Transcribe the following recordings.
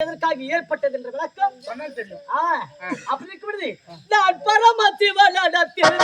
எதற்காக ஏற்பட்டது என்ற விளக்கம் சொன்னால் தெரியும். அப்படி இருக்கிறது. நான் பரமசிவனிடத்தில்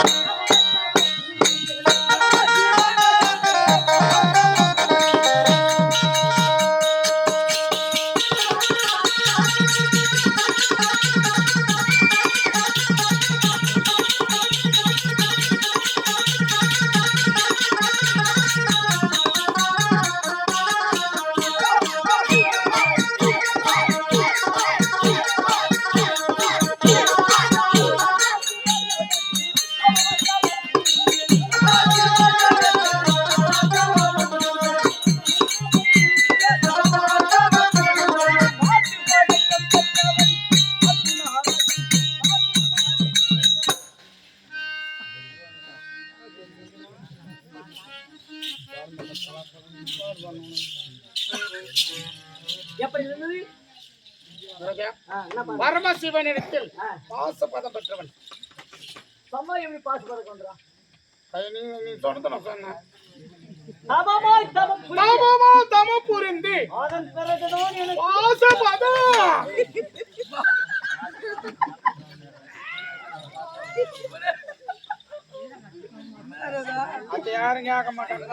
எப்படி இருந்தது? பரமசிவனிடத்தில் பாசபதம் பெற்றவன். சம்மா எப்படி பாசபதம் கொண்டான்? நீ சொன்னதை நான் சொன்னேன். தமம் புரிந்து அதன் பிறகுதான் எனக்கு பாசபதம். அது யாரும் கேட்க மாட்டாங்க.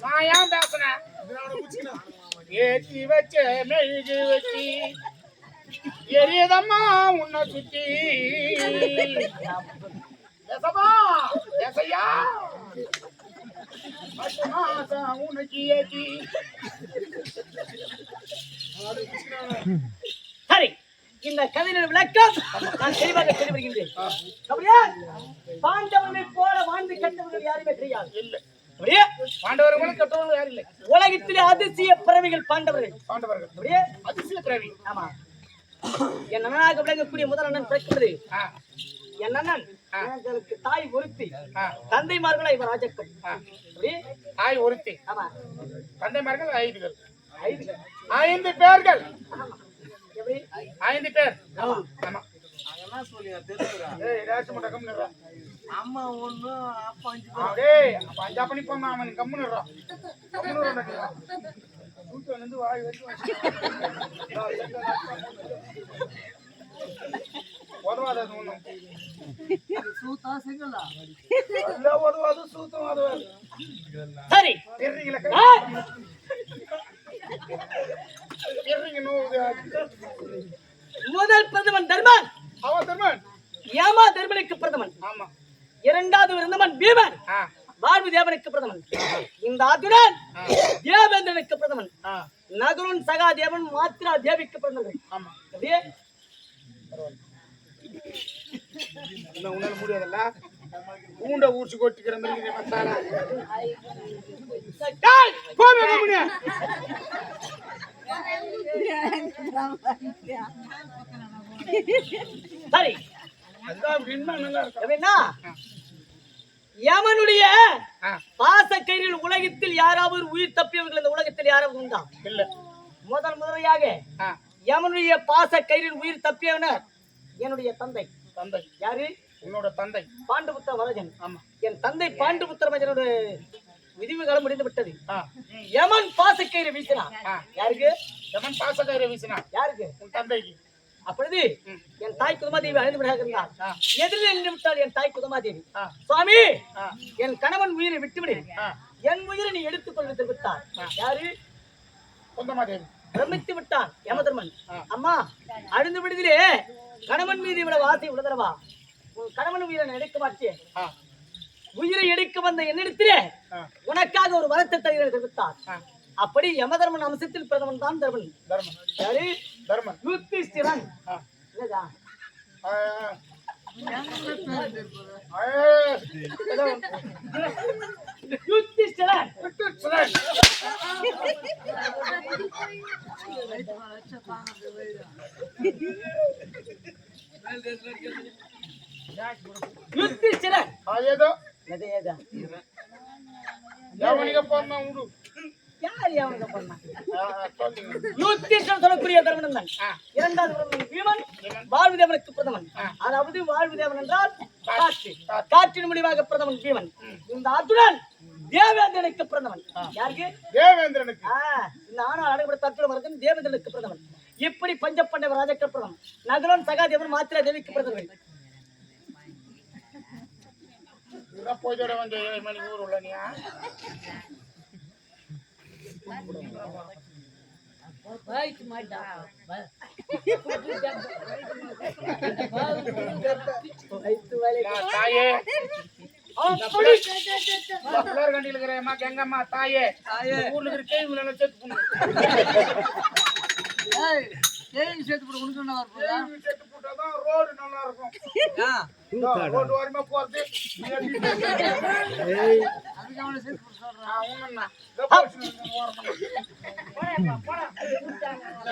நான் ஏன் பேசுறேன்? ஏற்றி வச்ச மெழுகு வச்சு எரியதம்மா உன்னை சுத்தி உனக்கு ஏற்றி. சரி, இந்த கதையின் விளக்கம் நான் தெளிவாக சொல்லி வருகின்றேன். அப்படியே பாண்டவர்களை போல வாழ்ந்து கண்டவர்கள் யாருமே தெரியாது. இல்லை, அப்படியே பாண்டவர்களும் கெட்டவர்கள் யாரும் இல்லை. உலகத்திலே அதிசய பிறவிகள் பாண்டவர்கள். அப்படியே அதிசய பிறவி. ஆமா, என் அண்ணனாக விளங்கக்கூடிய முதல் அண்ணன் பிறக்கிறது. என் அண்ணன் எனக்கு தாய் ஒருத்தி, தந்தைமார்களா இவர் ராஜாக்கள். தாய் ஒருத்தி, ஆமா, தந்தைமார்கள் 5 பேர். 5 பேர்கள். எப்படி 5 பேர்? ஆமா. அம்மா ஒண்ணு அப்பா 5 அப்ப நீ போமா அவன் கம்முன்னு வாய் வச்சு உதவாது. அது ஒண்ணும் சூத்தா செங்கலா உதவாது, சூத்தம் உதவாது. சரி, முதல் பிரதமன் தர்மன். அவன் தர்மன். ஏமா தர்மனுக்கு பிரதமன். ஆமா. இரண்டாவது இருந்தவன் பீமன், வாழ்வு தேவனுக்கு பிரதமன். இந்த அர்ஜுனன் தேவேந்திரனுக்கு பிரதமன். நகுலன் சகா தேவன் மாத்ரா தேவிக்கு பிரதமன். ஆமா. அப்படியே உன்னால முடியாதல்ல, பூண்ட ஊர்ச்சி கொட்டிக்கிற மாதிரி சரி. யமனுடைய பாச கயிறில் உலகத்தில் யாராவது உயிர் தப்பியவர்கள் இந்த உலகத்தில் யாராவது உண்டா? இல்ல. முதல் யமனுடைய பாச கயிறில் உயிர் தப்பியவனர் என்னுடைய தந்தை. தந்தை யாரு? உன்னோட தந்தை பாண்டுபுத்திர வரதன். ஆமா. என் தந்தை பாண்டுபுத்திர வரதனோட விதிவு காலம் முடிந்து விட்டது. யமன் பாசக்கயிறு வீசினான். யாருக்கு? யமன் பாசக்கயிறு வீசினான். யாருக்கு? உன் தந்தைக்கு. அப்பொழுது என் தாய் குதமாதேவி அழிந்து விடாக இருந்தார். எதிரில் நின்று விட்டாள் என் தாய் குதமாதேவி. சுவாமி, என் கணவன் உயிரை விட்டுவிடு, என் உயிரை நீ எடுத்துக்கொண்டு தெரிவித்தார். யாரு? குந்தமாதேவி. பிரமித்து விட்டான் யமதர்மன். அம்மா, அழிந்து விடுதிலே கணவன் மீது இவ்வளவு ஆசை உள்ளதரவா? உன் கணவன் உயிரை நான் எடுக்க மாட்டேன். உயிரை எடுக்க வந்த என்னிடத்திலே உனக்காக ஒரு வரத்தை தருகிறேன் தெரிவித்தார். அப்படி யமதர்மன் அம்சத்தில் பிரதமன் தான் தர்மன். யாரு? தர்மன். யுத்திஷ்டிரன். யுத்திஷ்டிரன். யுத்திஷ்டிரன். ஏதோ ஏதோ யாவனிக போறமா உடு. யார் யாவனிக சொல்லுங்க. யுத்திஷ்டன் சொல்லக்கூடிய தர்மனந்தன் ஆ. இரண்டாவது பிரதமன் பீமன் வாழ்வுதேவனுக்கு பிரதமன். அதாவது வாழ்வுதேவன் என்றால் காற்று. காற்றின் முடிவாக பிரதமன் பீமன். இந்த அர்ஜுனன் தேவேந்திரனுக்கு பிரதமன். யாருக்கு? தேவேந்திரனுக்கு. இந்த ஆனால் அடங்கப்பட்ட தத்துவம் மரத்தின் தேவேந்திரனுக்கு பிரதமன். இப்படி பஞ்சப்பண்டவ ராஜாக்கள் பிரதமன். நகுலன் சகாதேவன் மாத்திரா தேவிக்கு பிரதமன். இதான் போய்தோட வந்து 7 மணிக்கு ஊர் உள்ள நீயா? தாயே பிள்ளையார் கண்டியில் இருக்கிற எங்கம்மா தாயே ஊர்ல இருக்கிற கேள்வி செத்து போன சேர்த்து போட்டு உனக்கு என்ன வரப்போகுதா? செத்து போட்டாதான் ரோடு நல்லா இருக்கும். ரோடு ஓரமா போறது அதுக்கு அவனை சேர்த்து போட்டு சொல்றான்.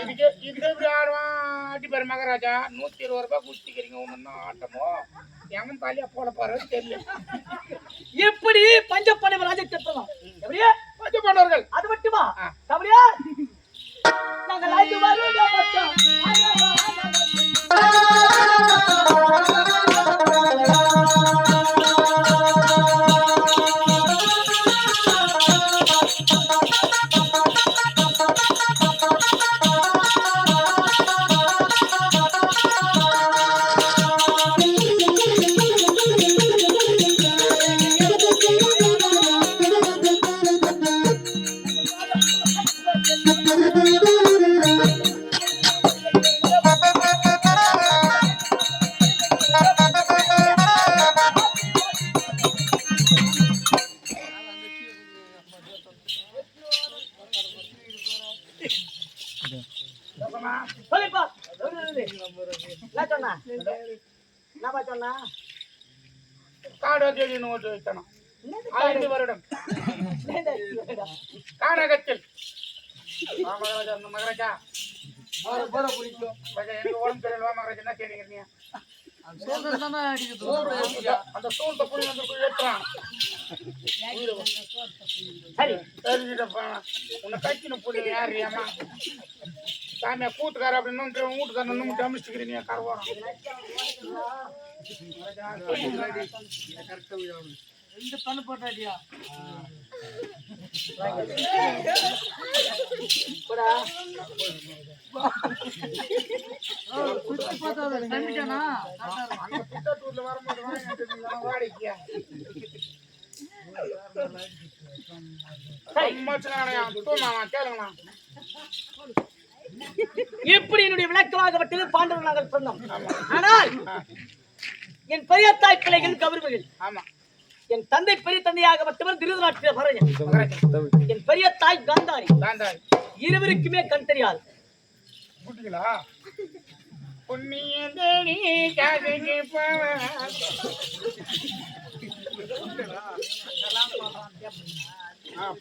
இதுக்கு எப்படி ஆடுவான் ஆட்டி பாரு மகாராஜா. 120 ரூபாய் குடிச்சிக்கிறீங்க ஒண்ணு ஆட்டமோ எவன் தாலியா போல பாரு தெரியல. இப்படி பஞ்சப்பண்டவ ராஜாக்கள் பிரதமன். எப்படியே பஞ்ச பாண்டவர்கள் அது மட்டுமா? கபடியா நாங்கள் ஐந்து வருட பட்சம் சொல்லிப்பா. என்ன சொன்னா? என்னப்பா சொன்னா? காடு தேடி ஓட்டு வைக்கணும் 5 வருடம் கானகத்தில். மகாராஜா மகாராஜா எனக்கு உடம்பு தெரியல மகாராஜா என்ன தேடிக்கிறீங்க? சோதனை தானே அடிக்குது. அந்த சூழ்த்த புள்ளி வந்து ஏற்றுறான். சரி தெரிஞ்சுட்டப்பா உன்னை கட்டின புள்ளி யாரு ஏமா சாமியா கூட்டுக்கார அப்படின்னு வீட்டுக்காரன் இன்னும் டமிச்சுக்கிறீங்க கரவாரம். 2 பண்ணு போட்டாடியா? சுத்தி பார்த்தா கண்டிக்கானா? அந்த புத்தூர்ல வரும்போது வாடிக்கையா கேளுங்கண்ணா. இப்படி என்னுடைய விளக்கமாகப்பட்டது பாண்டவர் நாங்கள் சொன்னோம். ஆனால் என் பெரிய தாய் பிள்ளைகள் கௌரவர்கள். ஆமா என் தந்தை பெரிய தந்தையாகப்பட்டவர் திருதராட்டிர பரஞ்சன். என் பெரிய தாய் காந்தாரி. இருவருக்குமே கண் தெரியாது. கூட்டிங்களா? புண்ணிய தேடி காதுக்கு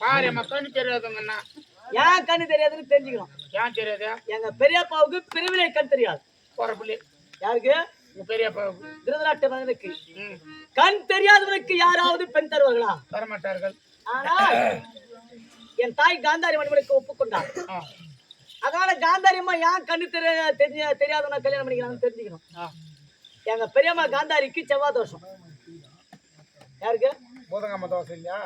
பாரு மக்கன்னு தெரியாதுங்கண்ணா. ஏன் கண்ணு தெரியாதுன்னு தெரிஞ்சுக்கணும். ஏன் தெரியாது? எங்க பெரியப்பாவுக்கு பிரிவினை கண் தெரியாது. போறப்புள்ளி யாருக்கு? உங்க பெரியப்பாவுக்கு. திருதராட்டிர பரஞ்சனுக்கு கண் தெரியாதவனுக்கு யாராவது பெண் தருவார்களா? தரமாட்டார்கள். ஆனால் என் தாய் காந்தாரி மணிமணிக்கு ஒப்புக்கொண்டார். அதனால காந்தாரி அம்மா ஏன் கண்ணு தெரியாதவனா கல்யாணம் பண்ணிக்கிறான்னு தெரிஞ்சுக்கணும். எங்க பெரியம்மா காந்தாரிக்கு செவ்வாய் தோஷம். யாருக்கு? பூதங்கம்மா தோசை இல்லையா?